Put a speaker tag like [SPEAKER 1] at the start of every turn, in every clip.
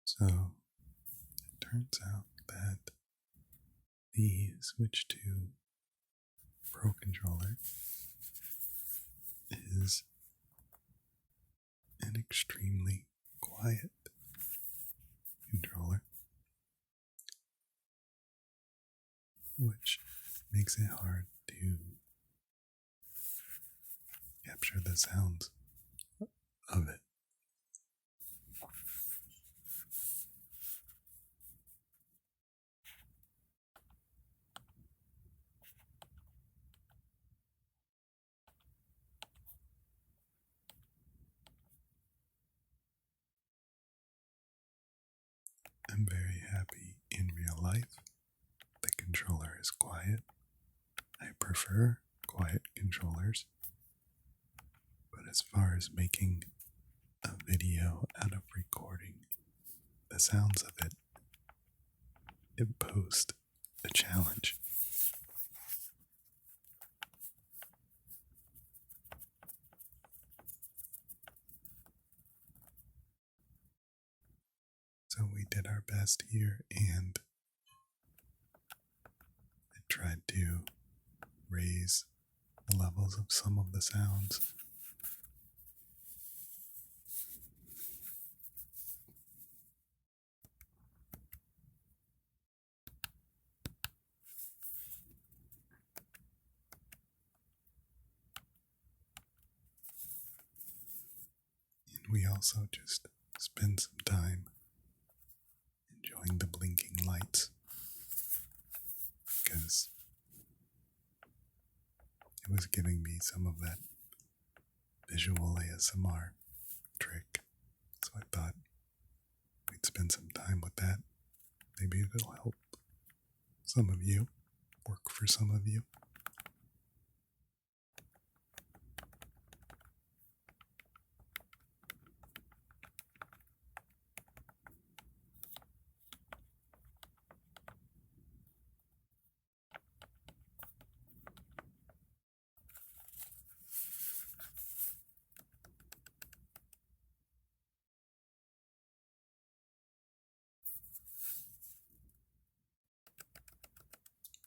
[SPEAKER 1] So it turns out that the switch to Pro Controller is an extremely quiet controller, which makes it hard to capture the sounds of it. I'm very happy in real life. The controller is quiet. I prefer quiet controllers. But as far as making a video out of recording the sounds of it, it posed a challenge. So we did our best here, and I tried to raise the levels of some of the sounds. And we also just spent some time enjoying the blinking lights because it was giving me some of that visual ASMR trick. So I thought we'd spend some time with that. Maybe it'll help some of you, work for some of you.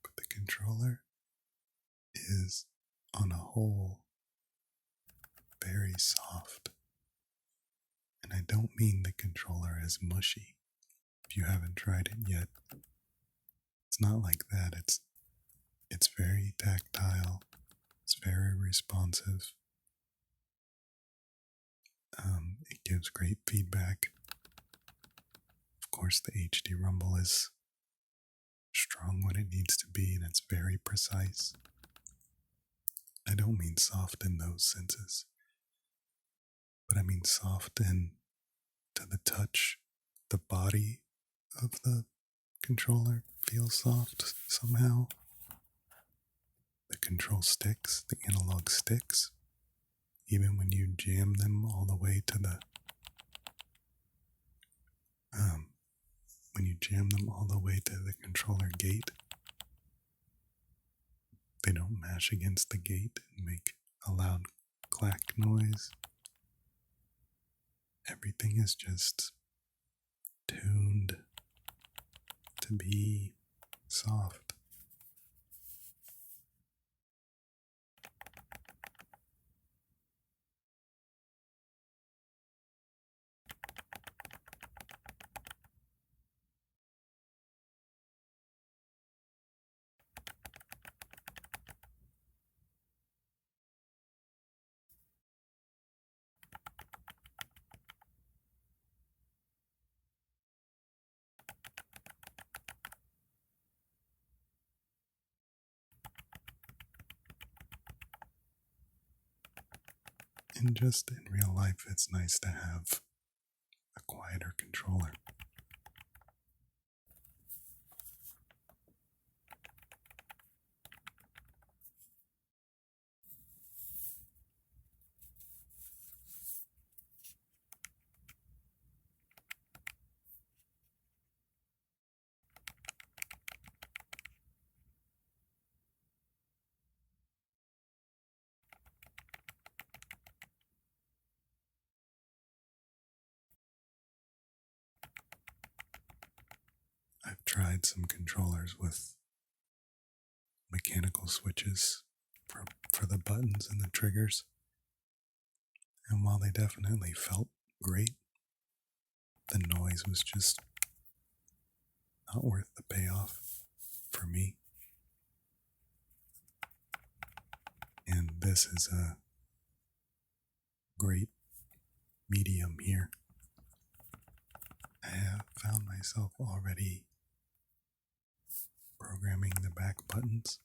[SPEAKER 1] But the controller is, on a whole, very soft. And I don't mean the controller is mushy. If you haven't tried it yet, it's not like that. It's very tactile. It's very responsive. It gives great feedback. Of course, the HD rumble is strong when it needs to be, and it's very precise. I don't mean soft in those senses, but I mean soft in to the touch. The body of the controller feels soft somehow. The control sticks, the analog sticks, even when you jam them all the way to the controller gate, they don't mash against the gate and make a loud clack noise. Everything is just tuned to be soft. And just in real life, it's nice to have a quieter controller. I've tried some controllers with mechanical switches for the buttons and the triggers, and while they definitely felt great, the noise was just not worth the payoff for me. And this is a great medium here. I have found myself already programming the back buttons.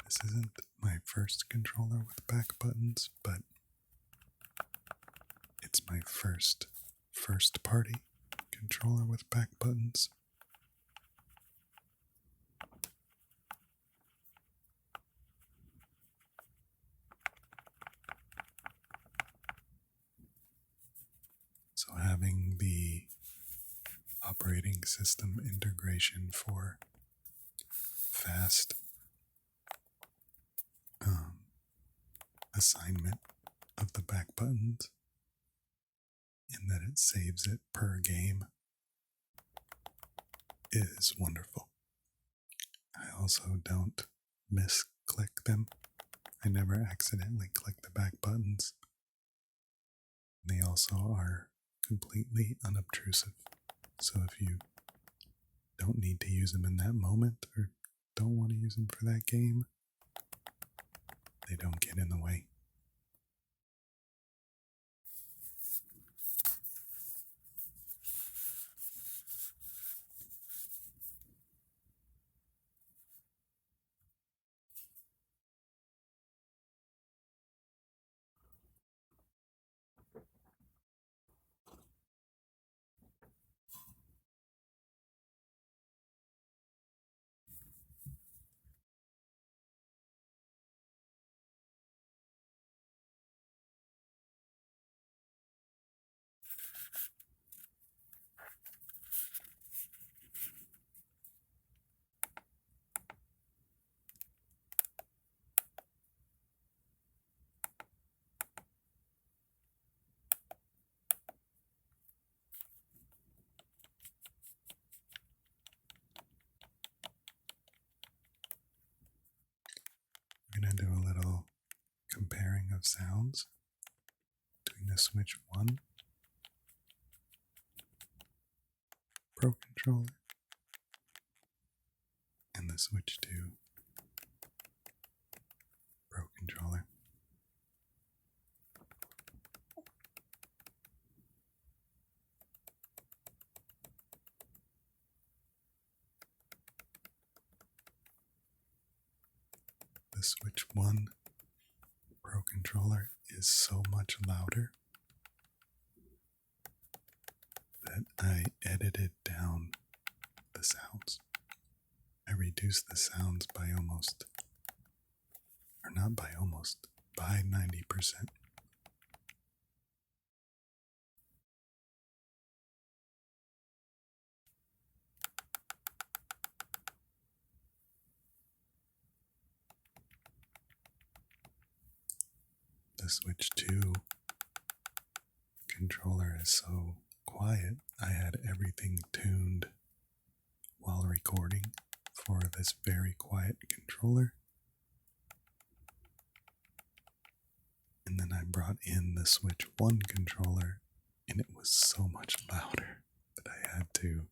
[SPEAKER 1] This isn't my first controller with back buttons, but it's my first party controller with back buttons. So having the operating system integration for fast assignment of the back buttons, in that it saves it per game, is wonderful. I also don't misclick them. I never accidentally click the back buttons. They also are completely unobtrusive. So if you don't need to use them in that moment or don't want to use them for that game, they don't get in the way. I'm going to do a little comparing of sounds between the Switch 1 Pro controller and the Switch 2 Pro controller. The Switch 1 Pro controller is so much louder that I edited down the sounds. I reduced the sounds by almost, or not by almost, by 90%. The Switch 2 controller is so quiet, I had everything tuned while recording for this very quiet controller. And then I brought in the Switch 1 controller, and it was so much louder that I had to,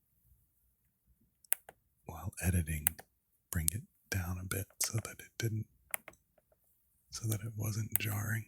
[SPEAKER 1] while editing, bring it down a bit so that it wasn't jarring.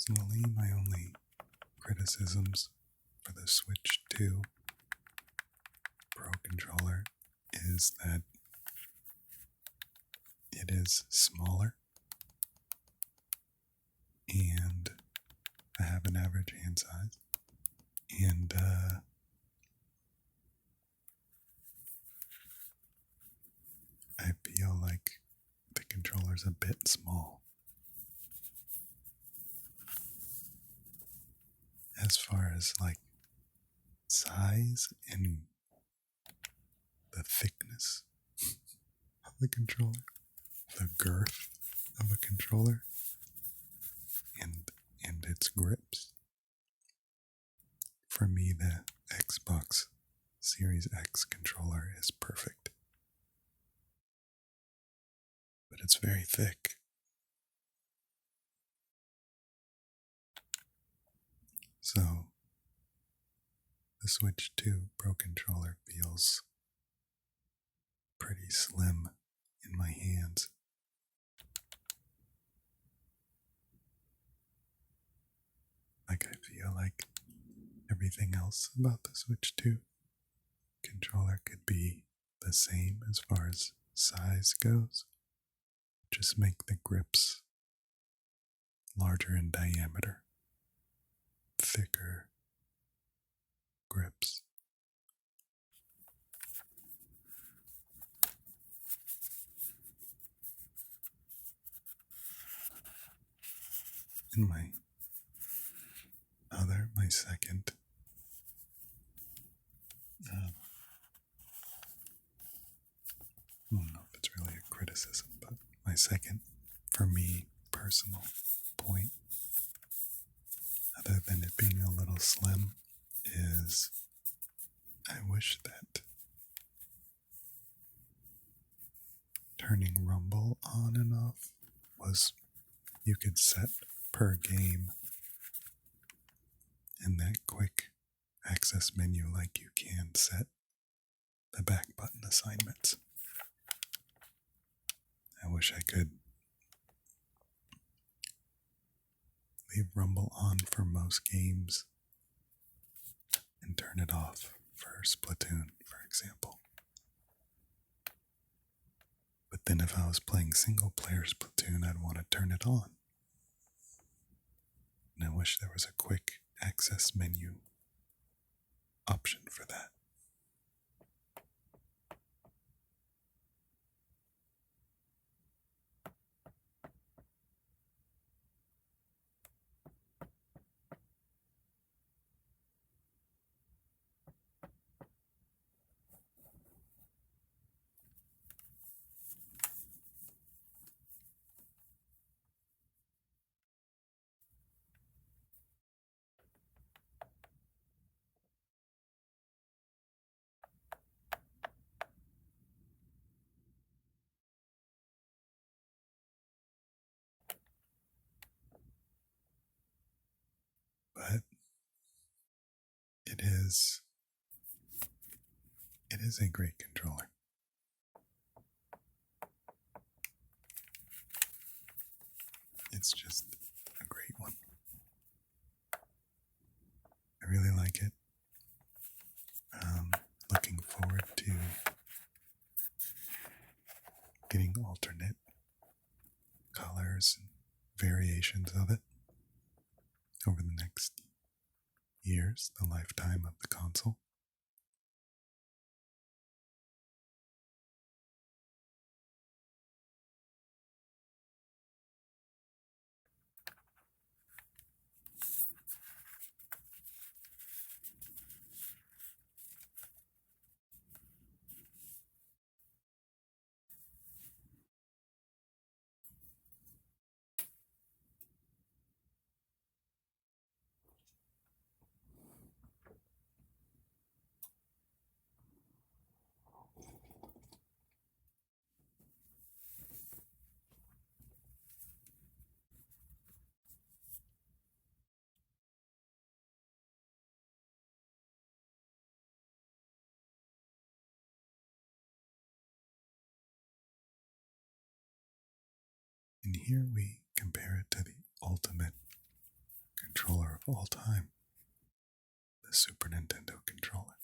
[SPEAKER 1] Personally, my only criticisms for the Switch 2 Pro controller is that it is smaller, and I have an average hand size, and I feel like the controller's a bit small. As far as like size and the thickness of the controller, the girth of a controller, and its grips. For me, the Xbox Series X controller is perfect. But it's very thick. So, the Switch 2 Pro controller feels pretty slim in my hands. Like, I feel like everything else about the Switch 2 controller could be the same as far as size goes. Just make the grips larger in diameter, thicker grips. And my second I don't know if it's really a criticism, but my second, for me, personal point, other than it being a little slim, is I wish that turning rumble on and off was you could set per game in that quick access menu like you can set the back button assignments. I wish I could leave rumble on for most games and turn it off for Splatoon, for example. But then if I was playing single player Splatoon, I'd want to turn it on. And I wish there was a quick access menu option for that. But it is a great controller. It's just a great one. I really like it. Looking forward to getting alternate colors and variations of it over the next years, the lifetime of the console. And here we compare it to the ultimate controller of all time, the Super Nintendo controller.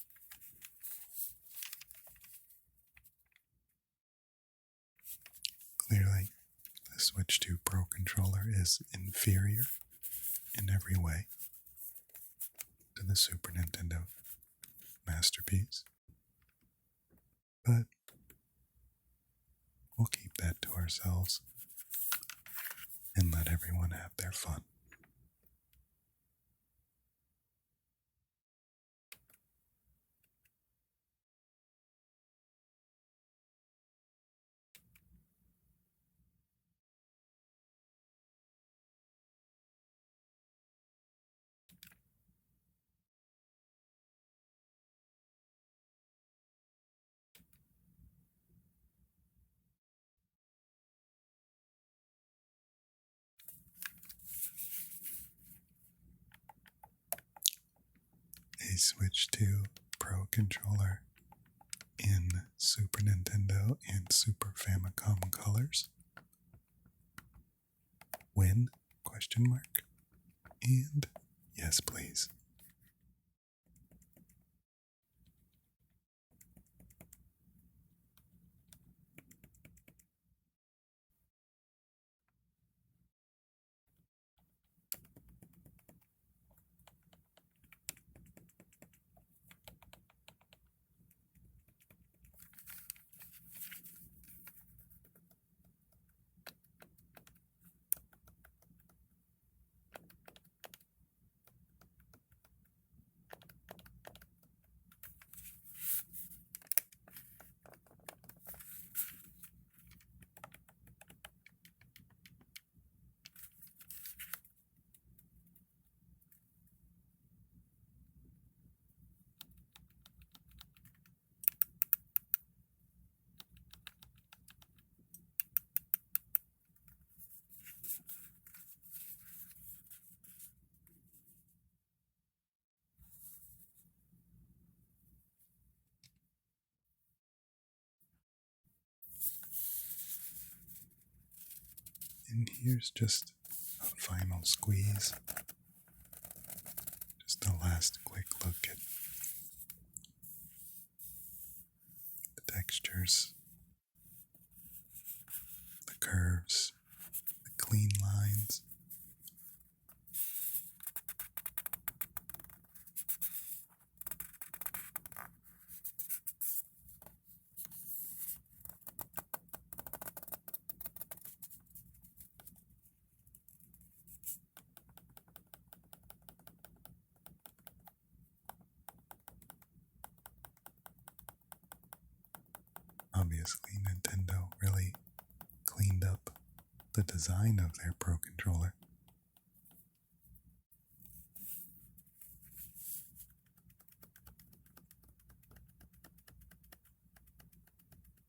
[SPEAKER 1] Clearly, the Switch 2 Pro controller is inferior in every way to the Super Nintendo masterpiece, but we'll keep that to ourselves and let everyone have their fun. A Switch 2 Pro controller in Super Nintendo and Super Famicom colors. When? Question mark. And yes, please. And here's just a final squeeze. Just a last quick look at the textures, the curves, the clean lines. Obviously, Nintendo really cleaned up the design of their Pro controller.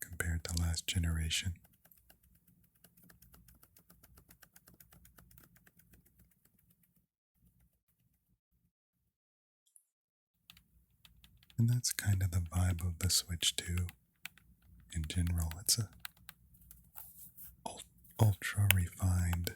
[SPEAKER 1] Compared to last generation. And that's kind of the vibe of the Switch 2 in general. It's a ultra refined